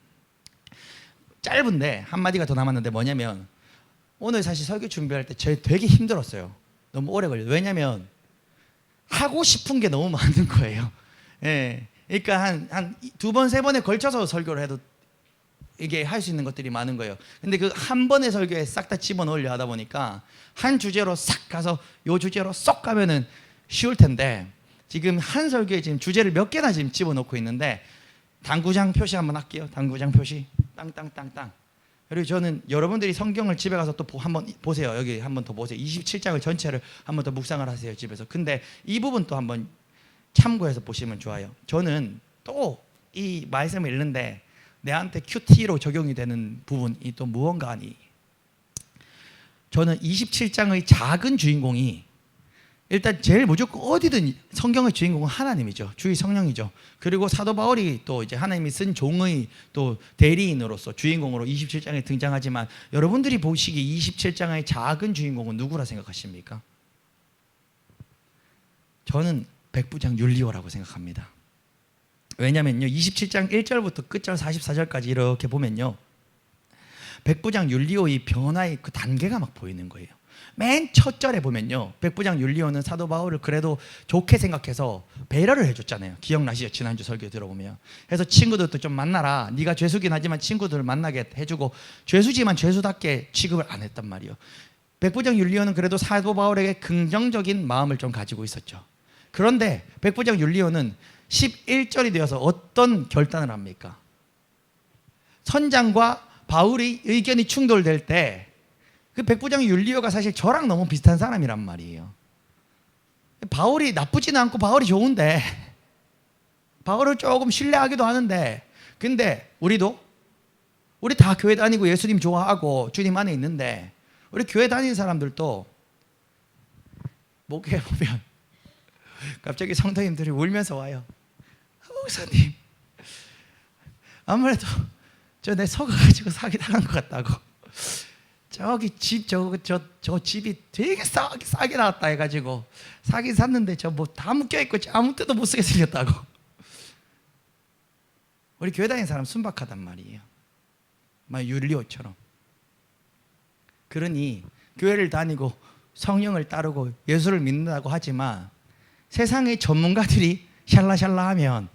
짧은데 한마디가 더 남았는데 뭐냐면 오늘 사실 설교 준비할 때 저 되게 힘들었어요. 너무 오래 걸려요. 왜냐면 하고 싶은 게 너무 많은 거예요. 예. 그러니까 한 두 번, 세 번에 걸쳐서 설교를 해도 이게 할 수 있는 것들이 많은 거예요. 근데 그 한 번의 설교에 싹 다 집어넣으려 하다 보니까 한 주제로 싹 가서 요 주제로 쏙 가면은 쉬울 텐데 지금 한 설교에 지금 주제를 몇 개나 지금 집어넣고 있는데 당구장 표시 한번 할게요. 당구장 표시 땅땅땅땅. 그리고 저는 여러분들이 성경을 집에 가서 또 한번 보세요. 여기 한번 더 보세요. 27장을 전체를 한번 더 묵상을 하세요, 집에서. 근데 이 부분 또 한번 참고해서 보시면 좋아요. 저는 또 이 말씀을 읽는데 내한테 큐티로 적용이 되는 부분이 또 무언가 하니, 저는 27장의 작은 주인공이 일단 제일 무조건 어디든 성경의 주인공은 하나님이죠. 주의 성령이죠. 그리고 사도 바울이 또 이제 하나님이 쓴 종의 또 대리인으로서 주인공으로 27장에 등장하지만, 여러분들이 보시기에 27장의 작은 주인공은 누구라 생각하십니까? 저는 백부장 율리오라고 생각합니다. 왜냐면요, 27장 1절부터 끝절 44절까지 이렇게 보면요, 백부장 율리오의 변화의 그 단계가 막 보이는 거예요. 맨 첫 절에 보면요, 백부장 율리오는 사도 바울을 그래도 좋게 생각해서 배려를 해줬잖아요. 기억나시죠? 지난주 설교 들어보면. 그래서 친구들도 좀 만나라. 네가 죄수긴 하지만 친구들을 만나게 해주고, 죄수지만 죄수답게 취급을 안 했단 말이에요. 백부장 율리오는 그래도 사도 바울에게 긍정적인 마음을 좀 가지고 있었죠. 그런데 백부장 율리오는 11절이 되어서 어떤 결단을 합니까? 선장과 바울의 의견이 충돌될 때 그 백부장 율리오가 사실 저랑 너무 비슷한 사람이란 말이에요. 바울이 나쁘지는 않고 바울이 좋은데, 바울을 조금 신뢰하기도 하는데, 근데 우리 다 교회 다니고 예수님 좋아하고 주님 안에 있는데, 우리 교회 다니는 사람들도 목회에 보면 갑자기 성도님들이 울면서 와요. 목사님, 아무래도 저 내 속아가지고 사기 당한 것 같다고. 저기 집 저 집이 되게 싸게 나왔다 해가지고 사긴 샀는데 저 뭐 다 묶여있고 아무 때도 못 쓰게 생겼다고. 우리 교회 다니는 사람 순박하단 말이에요. 막 율리오처럼. 그러니 교회를 다니고 성령을 따르고 예수를 믿는다고 하지만 세상의 전문가들이 샬라샬라하면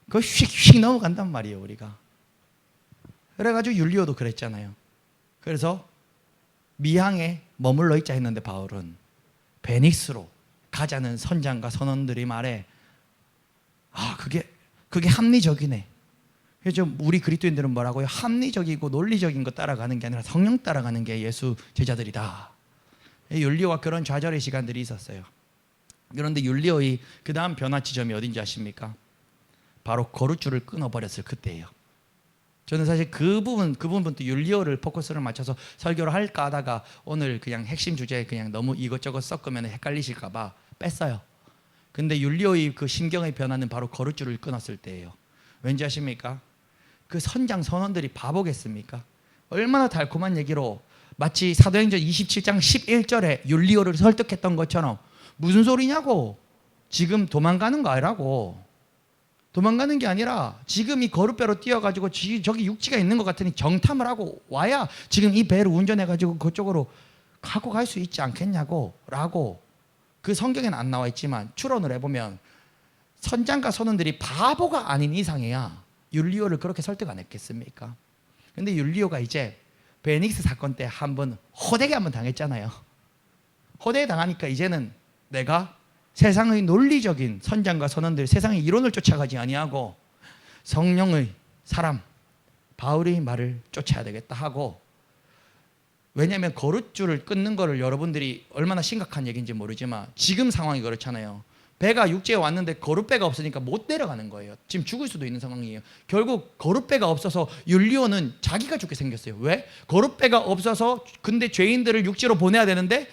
그거 휙휙 넘어간단 말이에요, 우리가. 그래가지고 율리오도 그랬잖아요. 그래서 미항에 머물러 있자 했는데 바울은 베닉스로 가자는 선장과 선원들이 말해, 그게 합리적이네. 그래서 우리 그리스도인들은 뭐라고요? 합리적이고 논리적인 거 따라가는 게 아니라 성령 따라가는 게 예수 제자들이다. 율리오와 그런 좌절의 시간들이 있었어요. 그런데 율리오의 그 다음 변화 지점이 어딘지 아십니까? 바로 거룻줄을 끊어버렸을 그때예요. 저는 사실 그 부분부터 율리오를 포커스를 맞춰서 설교를 할까 하다가 오늘 그냥 핵심 주제에 그냥 너무 이것저것 섞으면 헷갈리실까 봐 뺐어요. 근데 율리오의 그 심경의 변화는 바로 거룻줄을 끊었을 때예요. 왠지 아십니까? 그 선장 선원들이 바보겠습니까? 얼마나 달콤한 얘기로 마치 사도행전 27장 11절에 율리오를 설득했던 것처럼, 무슨 소리냐고, 지금 도망가는 거 아니라고. 도망가는 게 아니라 지금 이 거룻배로 뛰어가지고 저기 육지가 있는 것 같으니 정탐을 하고 와야 지금 이 배를 운전해가지고 그쪽으로 갖고 갈 수 있지 않겠냐고 라고. 그 성경에는 안 나와 있지만 추론을 해보면 선장과 선원들이 바보가 아닌 이상이야 율리오를 그렇게 설득 안 했겠습니까? 근데 율리오가 이제 베닉스 사건 때 한번 호되게 한번 당했잖아요. 호되게 당하니까 이제는 내가 세상의 논리적인 선장과 선원들, 세상의 이론을 쫓아가지 아니하고 성령의 사람 바울의 말을 쫓아야 되겠다 하고, 왜냐하면 거룻줄을 끊는 거를 여러분들이 얼마나 심각한 얘기인지 모르지만 지금 상황이 그렇잖아요. 배가 육지에 왔는데 거룻배가 없으니까 못 내려가는 거예요. 지금 죽을 수도 있는 상황이에요. 결국 거룻배가 없어서 율리오는 자기가 죽게 생겼어요. 왜? 거룻배가 없어서, 근데 죄인들을 육지로 보내야 되는데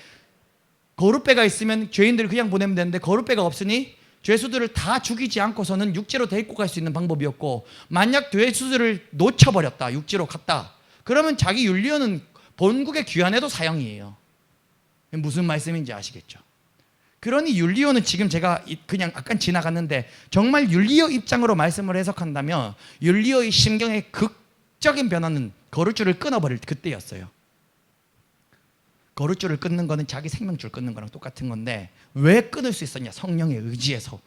거룻배가 있으면 죄인들을 그냥 보내면 되는데 거룻배가 없으니 죄수들을 다 죽이지 않고서는 육지로 데리고 갈 수 있는 방법이었고, 만약 죄수들을 놓쳐버렸다, 육지로 갔다, 그러면 자기 율리오는 본국에 귀환해도 사형이에요. 무슨 말씀인지 아시겠죠? 그러니 율리오는 지금 제가 그냥 약간 지나갔는데, 정말 율리오 입장으로 말씀을 해석한다면 율리오의 심경의 극적인 변화는 거룻줄을 끊어버릴 그때였어요. 거룻줄을 끊는 거는 자기 생명줄 끊는 거랑 똑같은 건데, 왜 끊을 수 있었냐? 성령의 의지에서,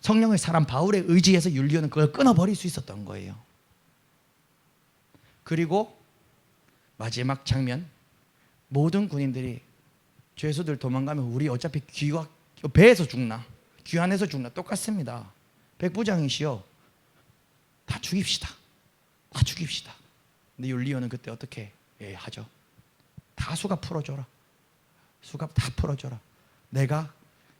성령의 사람 바울의 의지에서 율리오는 그걸 끊어버릴 수 있었던 거예요. 그리고 마지막 장면, 모든 군인들이 죄수들 도망가면 우리 어차피 배에서 죽나 귀환해서 죽나 똑같습니다. 백부장이시여, 다 죽입시다. 근데 율리오는 그때 어떻게 예, 하죠. 다 수갑 풀어줘라. 수갑 다 풀어줘라.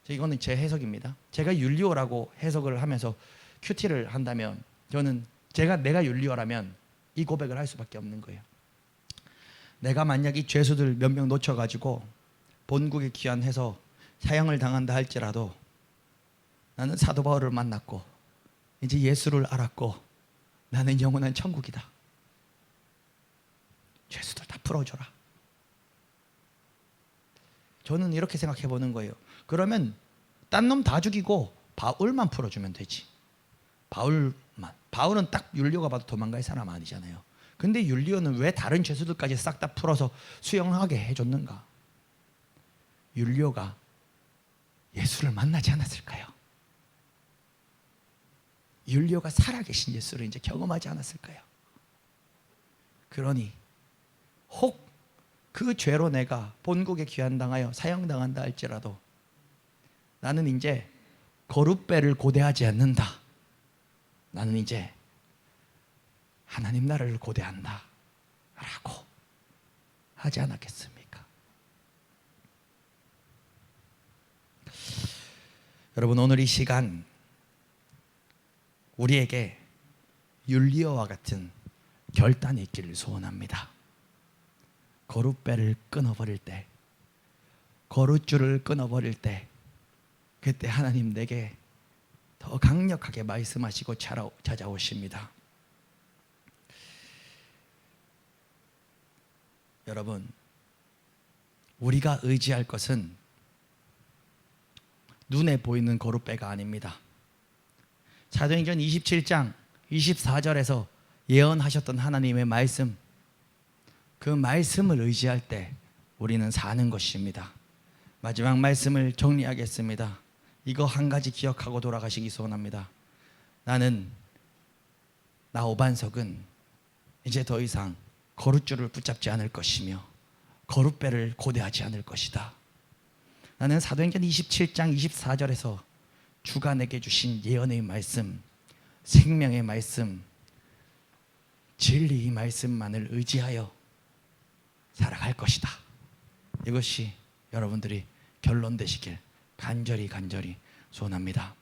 이거는 제 해석입니다. 제가 율리오라고 해석을 하면서 큐티를 한다면 저는 내가 율리오라면 이 고백을 할 수밖에 없는 거예요. 내가 만약 이 죄수들 몇 명 놓쳐가지고 본국에 귀환해서 사형을 당한다 할지라도 나는 사도 바울을 만났고 이제 예수를 알았고 나는 영원한 천국이다. 죄수들 다 풀어줘라. 저는 이렇게 생각해 보는 거예요. 그러면 딴 놈 다 죽이고 바울만 풀어주면 되지. 바울은 딱 율리오가 봐도 도망갈 사람 아니잖아요. 근데 율리오는 왜 다른 죄수들까지 싹 다 풀어서 수용하게 해줬는가? 율리오가 예수를 만나지 않았을까요? 율리오가 살아계신 예수를 이제 경험하지 않았을까요? 그러니 혹 그 죄로 내가 본국에 귀환당하여 사형당한다 할지라도 나는 이제 거룻배를 고대하지 않는다. 나는 이제 하나님 나라를 고대한다 라고 하지 않았겠습니까? 여러분, 오늘 이 시간 우리에게 율리오와 같은 결단이 있기를 소원합니다. 거룻배를 끊어버릴 때, 거룻줄을 끊어버릴 때, 그때 하나님 내게 더 강력하게 말씀하시고 찾아오십니다. 여러분, 우리가 의지할 것은 눈에 보이는 거룻배가 아닙니다. 사도행전 27장 24절에서 예언하셨던 하나님의 말씀, 그 말씀을 의지할 때 우리는 사는 것입니다. 마지막 말씀을 정리하겠습니다. 이거 한 가지 기억하고 돌아가시기 소원합니다. 나 오반석은 이제 더 이상 거룻줄을 붙잡지 않을 것이며 거룻배를 고대하지 않을 것이다. 나는 사도행전 27장 24절에서 주가 내게 주신 예언의 말씀, 생명의 말씀, 진리의 말씀만을 의지하여 살아갈 것이다. 이것이 여러분들이 결론 되시길 간절히 소원합니다.